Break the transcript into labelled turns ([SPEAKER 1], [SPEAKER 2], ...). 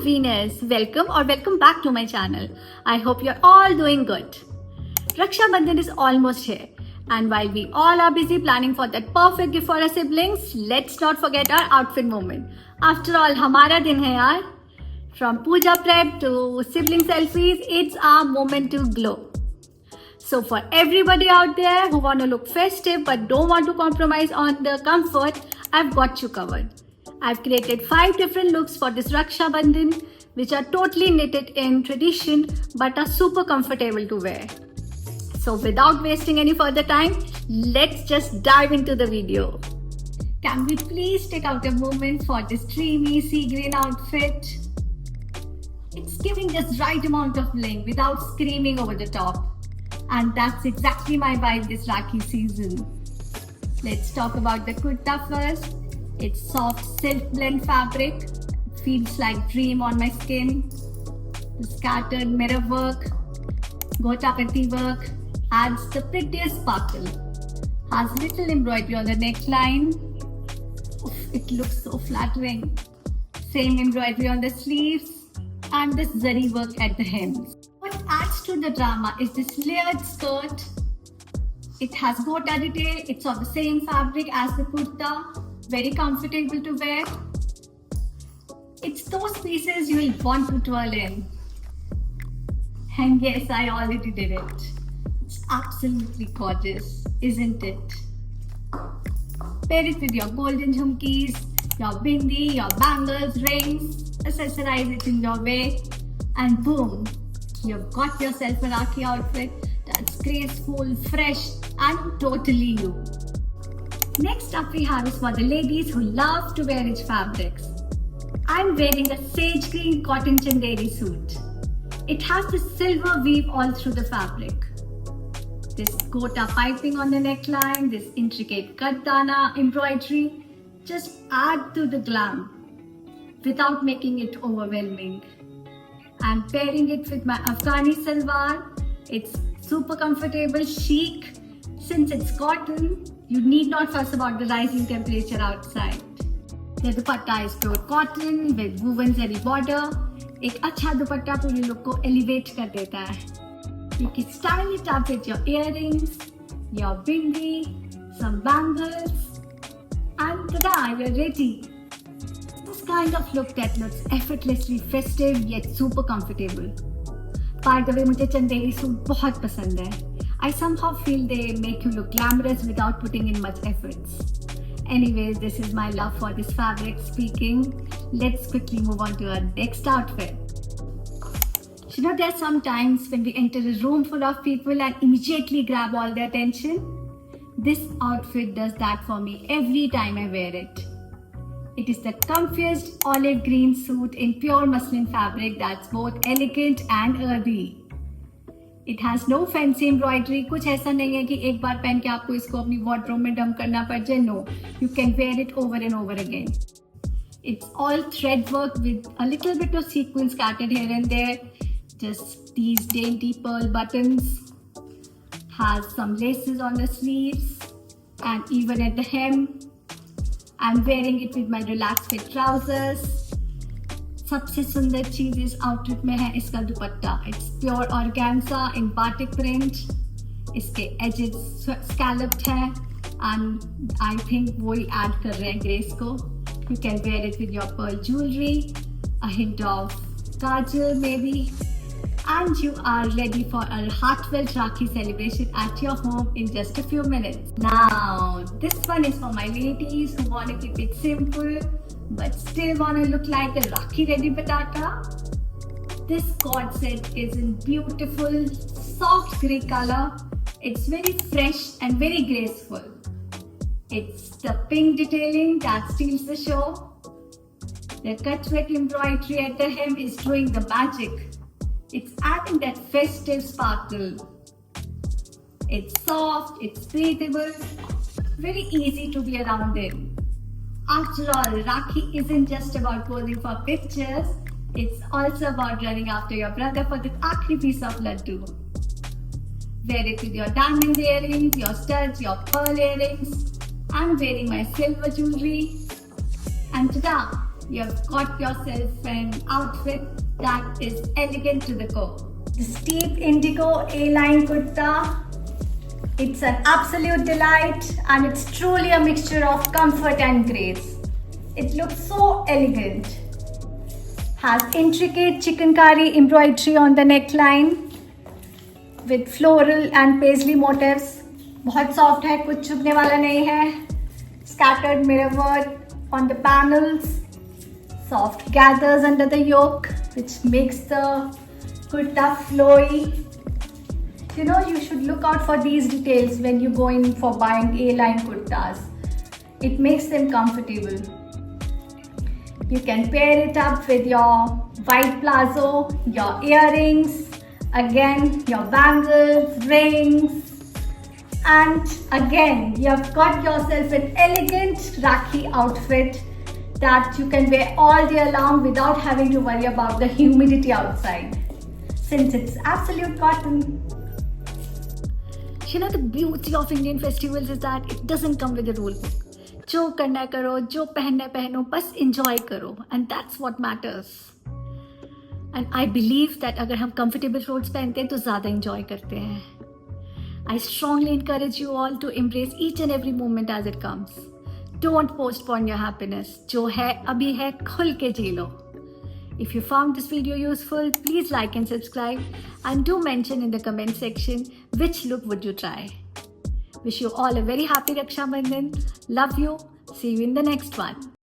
[SPEAKER 1] Venus, welcome back to my channel. I hope you're all doing good. Raksha Bandhan is almost here, and while we all are busy planning for that perfect gift for our siblings, let's not forget our outfit moment. After all, हमारा दिन है यार. From puja prep to sibling selfies, it's our moment to glow. So for everybody out there who want to look festive but don't want to compromise on the comfort, I've got you covered. I've created 5 different looks for this Raksha Bandhan, which are totally knitted in tradition but are super comfortable to wear. So without wasting any further time, let's just dive into the video. Can we please take out a moment for this dreamy sea green outfit? It's giving just right amount of bling without screaming over the top. And that's exactly my vibe this Rakhi season. Let's talk about the kurta first. It's soft silk blend fabric. Feels like dream on my skin. The scattered mirror work, gotapati work adds the prettiest sparkle. Has little embroidery on the neckline. Oof, it looks so flattering. Same embroidery on the sleeves and this zari work at the hems. What adds to the drama is this layered skirt. It has gota detail. It's of the same fabric as the kurta. Very comfortable to wear. It's those pieces you will want to twirl in. And yes, I already did it. It's absolutely gorgeous, isn't it? Pair it with your golden jhumkis, your bindi, your bangles, rings, accessorize it in your way, and boom, you've got yourself a Rakhi outfit that's graceful, fresh, and totally you. Next up we have is for the ladies who love to wear rich fabrics. I'm wearing a sage green cotton chanderi suit. It has this silver weave all through the fabric. This gota piping on the neckline, this intricate kattana embroidery just add to the glam without making it overwhelming. I'm pairing it with my Afghani salwar. It's super comfortable, chic. Since it's cotton, you need not fuss about the rising temperature outside. The dupatta is pure cotton with woven zari border. एक अच्छा दुपट्टा पूरी look को elevate कर देता है. You can style it up with your earrings, your bindi, some bangles, and tada, you're ready. This kind of look that looks effortlessly festive yet super comfortable. By the way, मुझे Chanderi suit बहुत पसंद है. I somehow feel they make you look glamorous without putting in much efforts. Anyways, this is my love for this fabric speaking. Let's quickly move on to our next outfit. You know, there are some times when we enter a room full of people and immediately grab all their attention. This outfit does that for me every time I wear it. It is the comfiest olive green suit in pure muslin fabric that's both elegant and earthy. It has no fancy embroidery. कुछ ऐसा नहीं है कि एक बार पहन के आपको इसको अपनी wardrobe में dump करना पड़ जाए. No, you can wear it over and over again. It's all thread work with a little bit of sequins scattered here and there. Just these dainty pearl buttons. Has some laces on the sleeves and even at the hem. I'm wearing it with my relaxed fit trousers. सबसे सुंदर चीज इस outfit में है इसका दुपट्टा. It's pure organza in batik print. इसके edges scalloped है and I think वही add कर रहे हैं grace को. You can wear it with your pearl jewelry, a hint of kajal maybe, and you are ready for a heartfelt Rakhi celebration at your home in just a few minutes. Now, this one is for my ladies who want to keep it simple but still want to look like a Rakhi ready patata. This cord set is in beautiful soft grey color. It's very fresh and very graceful. It's the pink detailing that steals the show. The cutwork embroidery at the hem is doing the magic. It's adding that festive sparkle. It's soft, it's breathable, very easy to be around in. After all, Rakhi isn't just about posing for pictures, it's also about running after your brother for the aakhri piece of laddu. Wear it with your diamond earrings, your studs, your pearl earrings. I'm wearing my silver jewelry. And tada! you've got yourself an outfit that is elegant to the core. This deep indigo A-line kurta, it's an absolute delight and it's truly a mixture of comfort and grace. It looks so elegant. Has intricate chikankari embroidery on the neckline with floral and paisley motifs. बहुत soft है, कुछ चुभने वाला नहीं है. Scattered mirror work on the panels. Soft gathers under the yoke, which makes the kurta flowy. You know, you should look out for these details when you go in for buying A-line kurtas. It makes them comfortable. You can pair it up with your white palazzo, your earrings, again your bangles, rings, and again you've got yourself an elegant Rakhi outfit that you can wear all year long without having to worry about the humidity outside, since it's absolute cotton. You know, the beauty of Indian festivals is that it doesn't come with a rule book. जो करना है करो, जो पहनना है पहनो, बस enjoy करो, and that's what matters. And I believe that अगर हम comfortable clothes पहनते हैं तो ज़्यादा enjoy करते हैं. I strongly encourage you all to embrace each and every moment as it comes. Don't postpone your happiness. जो है अभी है, खुल के जी लो. If you found this video useful, please like and subscribe, and do mention in the comment section which look would you try. Wish you all a very happy Raksha Bandhan. Love you. See you in the next one.